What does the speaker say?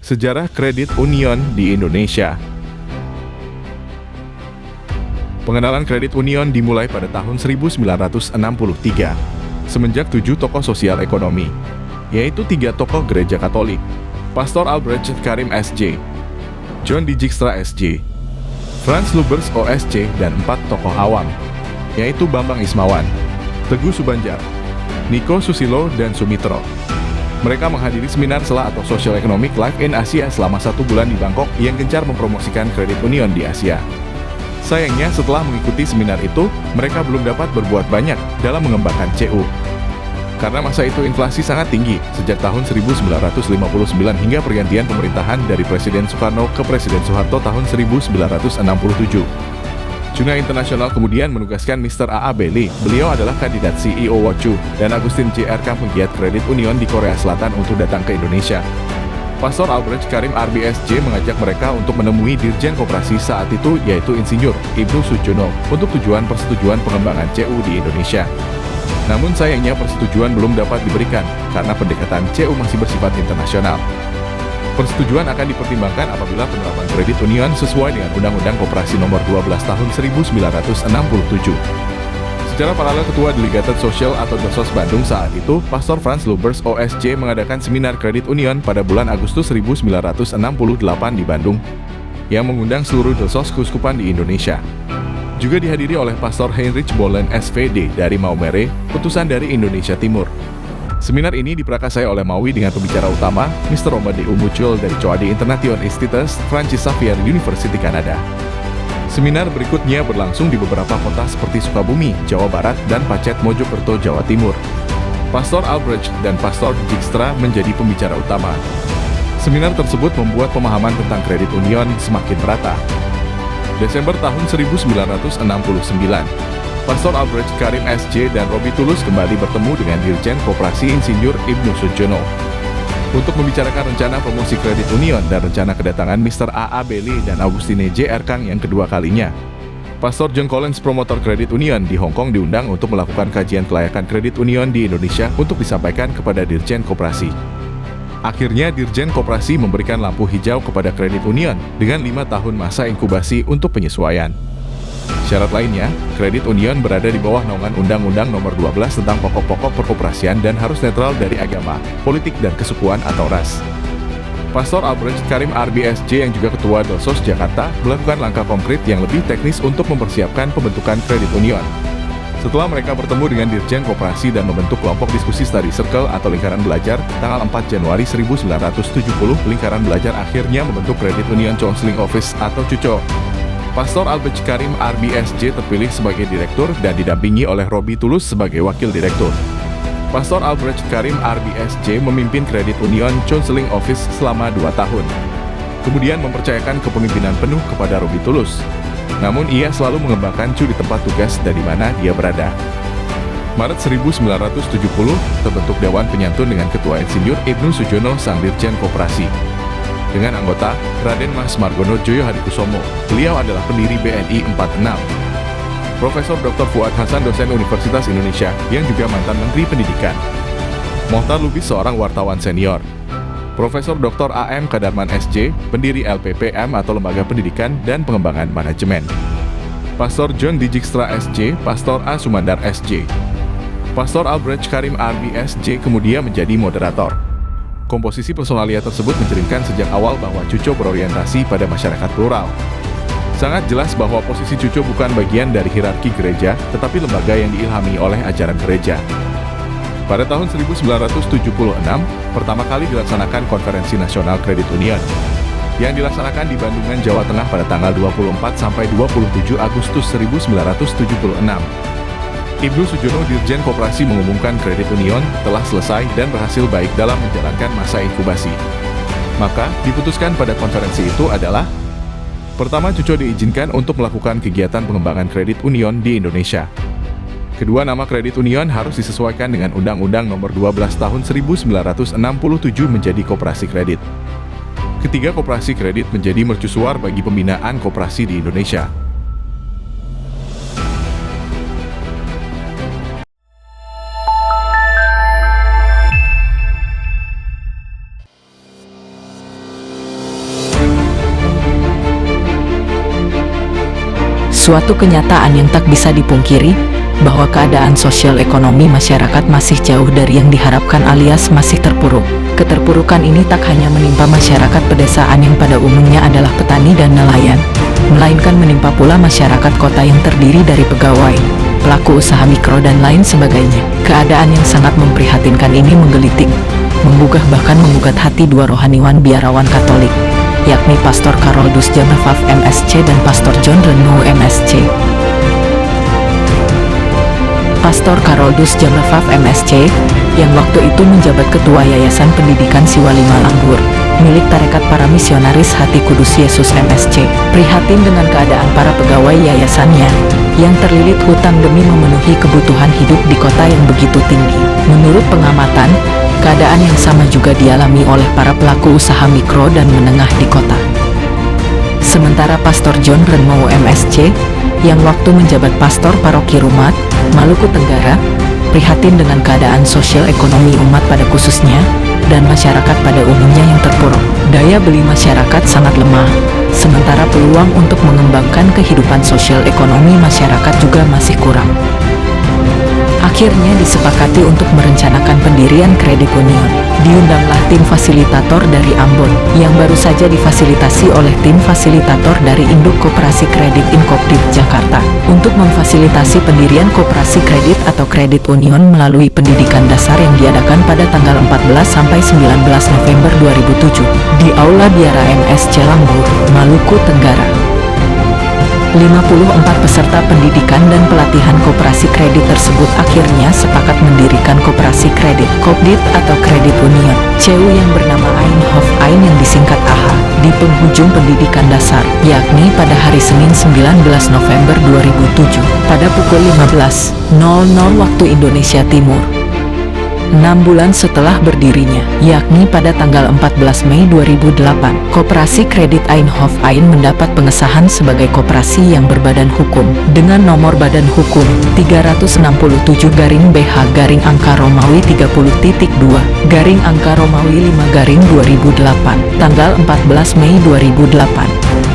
Sejarah kredit union di Indonesia. Pengenalan kredit union dimulai pada tahun 1963, semenjak 7 tokoh sosial ekonomi, yaitu 3 tokoh gereja Katolik, Pastor Albrecht Karim S.J., John Dijkstra S.J., Franz Lubbers OSC, dan 4 tokoh awam, yaitu Bambang Ismawan, Teguh Subanjar, Niko Susilo, dan Sumitro. Mereka menghadiri seminar SELA atau Social Economic Life in Asia selama 1 bulan di Bangkok yang gencar mempromosikan kredit union di Asia. Sayangnya setelah mengikuti seminar itu, mereka belum dapat berbuat banyak dalam mengembangkan CU. Karena masa itu inflasi sangat tinggi, sejak tahun 1959 hingga pergantian pemerintahan dari Presiden Soekarno ke Presiden Soeharto tahun 1967. Cuna International kemudian menugaskan Mr. A.A. Bailey, beliau adalah kandidat CEO Wochu, dan Agustin J.R. Kang, penggiat kredit union di Korea Selatan untuk datang ke Indonesia. Pastor Albrecht Karim RBSJ mengajak mereka untuk menemui Dirjen Koperasi saat itu, yaitu Insinyur Ibnu Sujono, untuk tujuan persetujuan pengembangan CU di Indonesia. Namun sayangnya persetujuan belum dapat diberikan, karena pendekatan CU masih bersifat internasional. Persetujuan akan dipertimbangkan apabila penerapan kredit union sesuai dengan Undang-Undang Koperasi Nomor 12 Tahun 1967. Secara paralel, Ketua Delegated Social atau Dosos Bandung saat itu, Pastor Franz Lubbers OSC, mengadakan seminar kredit union pada bulan Agustus 1968 di Bandung, yang mengundang seluruh dosos keuskupan di Indonesia. Juga dihadiri oleh Pastor Heinrich Bollen SVD dari Maumere, utusan dari Indonesia Timur. Seminar ini diprakarsai oleh Maui dengan pembicara utama, Mr. Robert D. Umucul dari Choade Internation Institute, Francis Xavier University, Kanada. Seminar berikutnya berlangsung di beberapa kota seperti Sukabumi, Jawa Barat, dan Pacet, Mojokerto, Jawa Timur. Pastor Albrecht dan Pastor Dijkstra menjadi pembicara utama. Seminar tersebut membuat pemahaman tentang kredit union semakin merata. Desember tahun 1969, Pastor Albrecht Karim S.J. dan Robi Tulus kembali bertemu dengan Dirjen Koperasi Insinyur Ibnu Sujono untuk membicarakan rencana promosi kredit union dan rencana kedatangan Mr. A.A. Bailey dan Augustine J.R. Kang yang kedua kalinya. Pastor John Collins, promotor kredit union di Hong Kong, diundang untuk melakukan kajian kelayakan kredit union di Indonesia untuk disampaikan kepada Dirjen Koperasi. Akhirnya Dirjen Koperasi memberikan lampu hijau kepada kredit union dengan 5 tahun masa inkubasi untuk penyesuaian. Syarat lainnya, kredit union berada di bawah naungan Undang-Undang Nomor 12 tentang pokok-pokok perkoperasian dan harus netral dari agama, politik, dan kesukuan atau ras. Pastor Albrecht Karim RBSJ yang juga Ketua Dosos Jakarta melakukan langkah konkret yang lebih teknis untuk mempersiapkan pembentukan kredit union. Setelah mereka bertemu dengan Dirjen Koperasi dan membentuk kelompok diskusi study circle atau lingkaran belajar, tanggal 4 Januari 1970, lingkaran belajar akhirnya membentuk Credit Union Counseling Office atau CUCO. Pastor Albrecht Karim RBSJ terpilih sebagai direktur dan didampingi oleh Robi Tulus sebagai wakil direktur. Pastor Albrecht Karim RBSJ memimpin Credit Union Counseling Office selama 2 tahun. Kemudian mempercayakan kepemimpinan penuh kepada Robi Tulus. Namun ia selalu mengembangkan CU di tempat tugas dari mana dia berada. Maret 1970, terbentuk Dewan Penyantun dengan Ketua Insinyur Ibnu Sujono sang Dirjen Koperasi. Dengan anggota Raden Mas Margono Joyo Hadikusomo, beliau adalah pendiri BNI 46. Profesor Dr. Fuad Hasan, dosen Universitas Indonesia, yang juga mantan Menteri Pendidikan. Mohtar Lubis, seorang wartawan senior. Profesor Dr. A.M. Kadarman S.J., pendiri LPPM atau Lembaga Pendidikan dan Pengembangan Manajemen. Pastor John Dijkstra S.J., Pastor A. Sumandar S.J. Pastor Albrecht Karim RBSJ kemudian menjadi moderator. Komposisi personalia tersebut mencerminkan sejak awal bahwa CUCO berorientasi pada masyarakat plural. Sangat jelas bahwa posisi CUCO bukan bagian dari hierarki gereja, tetapi lembaga yang diilhami oleh ajaran gereja. Pada tahun 1976, pertama kali dilaksanakan Konferensi Nasional Kredit Union, yang dilaksanakan di Bandungan, Jawa Tengah pada tanggal 24 sampai 27 Agustus 1976. Ibnu Sujono, Dirjen Koperasi, mengumumkan kredit union telah selesai dan berhasil baik dalam menjalankan masa inkubasi. Maka, diputuskan pada konferensi itu adalah: pertama, CUCO diizinkan untuk melakukan kegiatan pengembangan kredit union di Indonesia. Kedua, nama kredit union harus disesuaikan dengan Undang-Undang Nomor 12 Tahun 1967 menjadi koperasi kredit. Ketiga, koperasi kredit menjadi mercusuar bagi pembinaan koperasi di Indonesia. Suatu kenyataan yang tak bisa dipungkiri, bahwa keadaan sosial ekonomi masyarakat masih jauh dari yang diharapkan alias masih terpuruk. Keterpurukan ini tak hanya menimpa masyarakat pedesaan yang pada umumnya adalah petani dan nelayan, melainkan menimpa pula masyarakat kota yang terdiri dari pegawai, pelaku usaha mikro dan lain sebagainya. Keadaan yang sangat memprihatinkan ini menggelitik, menggugah bahkan menggugat hati dua rohaniwan biarawan Katolik, yakni Pastor Karoldus Jamrafaf MSC dan Pastor John Renou MSC. Pastor Karoldus Jamrafaf MSC, yang waktu itu menjabat Ketua Yayasan Pendidikan Siwalima Langgur, milik Tarekat Para Misionaris Hati Kudus Yesus MSC, prihatin dengan keadaan para pegawai yayasannya, yang terlilit hutang demi memenuhi kebutuhan hidup di kota yang begitu tinggi. Menurut pengamatan, keadaan yang sama juga dialami oleh para pelaku usaha mikro dan menengah di kota. Sementara Pastor John Renou MSC, yang waktu menjabat Pastor Paroki Rumat, Maluku Tenggara, prihatin dengan keadaan sosial ekonomi umat pada khususnya, dan masyarakat pada umumnya yang terpuruk. Daya beli masyarakat sangat lemah, sementara peluang untuk mengembangkan kehidupan sosial ekonomi masyarakat juga masih kurang. Akhirnya disepakati untuk merencanakan pendirian kredit union. Diundanglah tim fasilitator dari Ambon, yang baru saja difasilitasi oleh tim fasilitator dari Induk Koperasi Kredit Inkopdit Jakarta, untuk memfasilitasi pendirian koperasi kredit atau kredit union melalui pendidikan dasar yang diadakan pada tanggal 14 sampai 19 November 2007 di Aula Biara MSC Langgur, Maluku Tenggara. 54 peserta pendidikan dan pelatihan koperasi kredit tersebut akhirnya sepakat mendirikan koperasi kredit Kopdit atau kredit union CU yang bernama Ain Hof Ain yang disingkat AHA di penghujung pendidikan dasar, yakni pada hari Senin 19 November 2007 pada pukul 15.00 waktu Indonesia Timur. 6 bulan setelah berdirinya, yakni pada tanggal 14 Mei 2008, Koperasi Kredit Ain Hof Ain mendapat pengesahan sebagai koperasi yang berbadan hukum dengan nomor badan hukum 367-BH-angka Romawi 30.2 angka Romawi 5-2008 tanggal 14 Mei 2008.